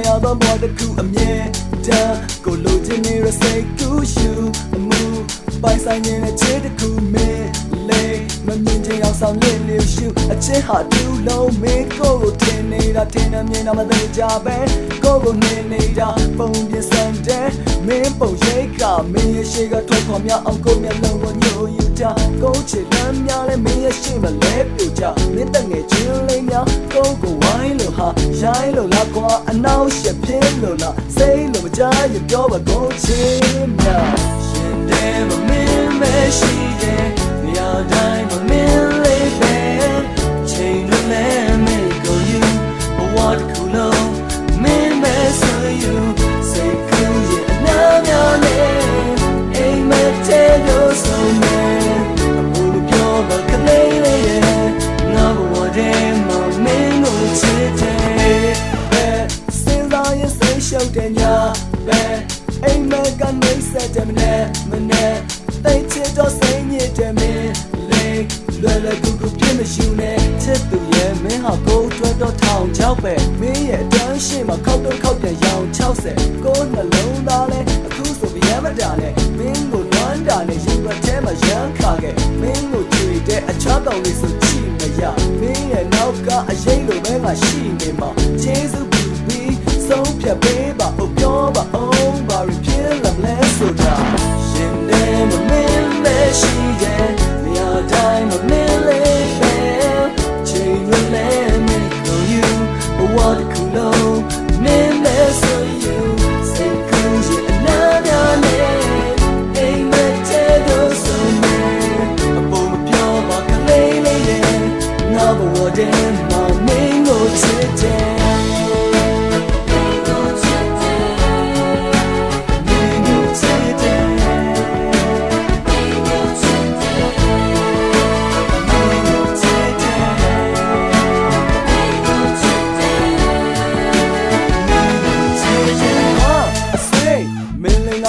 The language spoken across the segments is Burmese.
ရသောဘဝတစ်ခုအမြဲတမ်းကိုလိုချင်နေတဲ့စိတ်ကူးရှုအမှုပိုင်ဆိုင်နေတဲ့ချစ်တစ်ခုမင်းလေးမမြင်ချင်အောင်ဆောင်လေးလေးရှုအချစ်ဟာတူလုံးမင်းကိုထင်နေတာထင်နေမြင်တာမသိကြပဲကိုမြင်နေတာပုံပြစံတဲ့မင်းပုံရိပ်ကမင်းရဲ့ရှိကထွက်ခေါ်မြောက်အောင်ကိုမျက်လုံးကိုညှို့ယူကြကိုချစ်လမ်းများလဲမင်းရဲ့ရှိမလဲပြူကြမင်းတငယ်ချင်းလေးများကိုဝိုင်းလို့ဟာရိုင်းလို့လားကွာအနောက်ရှက်ပြင်းလို့လားစိတ်လို့မကြားရပြောပါကိုချစ်များရှင်တဲ့မမင်းမရှိတဲ့နေရာတိုင်းမမင်းလေးပဲချိန်လို့လဲမင်းကိုယူဘဝတစ်ခုလုံးမင်းမဲဆိုယူစိတ်ကူးရဲ့အနာများနဲ့အိမ်မက်တဲ့လို့ဆိုနေအပူပြောပါကလေးလေးရဲ့ငါဘဝထဲမှာမင်းကိုချစ်တယ်ပဲစဉ်းစားရင်စိတ်ရှုပ်တဲ့ညာပဲအိမ်မက်ကနေဆက်တယ်မနဲ့သိချစ်တော့စိတ်ညစ်တယ်မင်းလေးလွယ်လွယ်ကူကူပြည့်မရှိနဲ့ချစ်သူရဲ့မင်းဟာကိုယ်အတွက်တော့ထောင်ချောက်ပဲမင်းရဲ့အတန်းရှိမှခောက်တော့ခောက်ပြန်ရောင်60ကိုယ်နှလုံးသားလဲအခုဆိုဗျမ်းမတာနဲ့မင်းကိုနွမ်းတာနဲ့ရင်ဘတ်ထဲမှာရမ်းခါခဲ့မင်းကိုကြွေတဲ့အချားတောင်လေးဆိုကြည့်မရမင်းရဲ့နောက်ကအရေးလိုပဲငါရှိနေမှာကျေးဇူးပြုပြီးဆုံးဖြတ်ပေးပါဦးပြောပါအောင်ဘာရဖြစ်လာလဲဆိုတာရှင်တဲ့မမင်းမရှိတဲ့နေရာတိုင်းမမင်းလေးပဲချိန်လို့လဲမင်းကိုယူဘဝတစ်ခုလုံးမင်းမဲဆိုယူစိတ်ကူးရဲ့အနာများနဲ့အိမ်မက်တဲ့တို့ဆိုနေအပေါ်မပြောပါကလေးလေးရဲ့ငါဘဝတည်းမှာမင်းကိုချစ်တယ်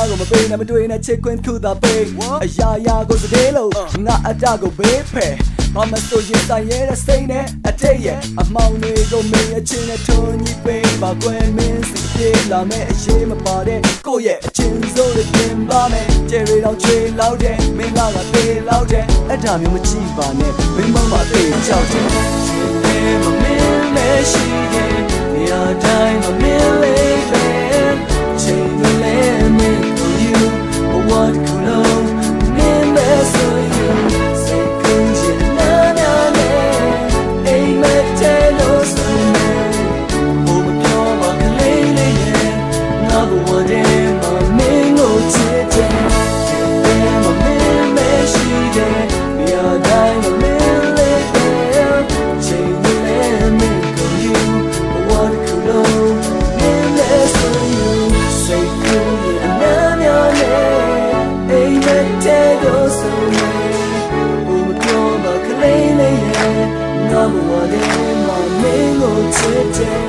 ကိုမပေးနဲ့မတွေ့နဲ့ချစ်ခွင့်ခုသာပေးအရာရာကိုစတဲ့လို့ငါအတကိုဘေးဖယ်ဘာမဆိုရင်ဆိုင်ရဲတဲ့စိတ်နဲ့အတိတ်ရဲ့အမောင်တွေကိုမင်းအချင်းနဲ့ထုံကြီးပေးပါကွယ်မင်းစီပြေးလာမဲ့အရေးမပါတဲ့ကိုယ့်ရဲ့အချင်းစိုးတွေပြင်ပါမယ်ကျေရီတော်ချွေလောက်တဲ့မင်းလာကသေးလောက်တဲ့အတားမျိုးမကြည့်ပါနဲ့မင်းမသေးကြောက်တယ်ရှင်မမင်းလည်းရှိတယ်နေရာတိုင်းမမင်းလေးပဲချိန်လို့လဲမင်းWhat could I mean best for you? Say could you not know? Ain't my tailor so many. Oh, my pure makalele, number one day, my mingo today. My man, she did. Me a dime, my man, let there. Chain the land, go you. What could I mean best for you? Say could you not know? Ain't that dead or so late? Oh, my God, my Kalele, number one in my mingo today.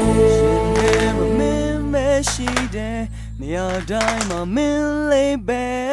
Never mean, she did. Near dime, my mill lay back.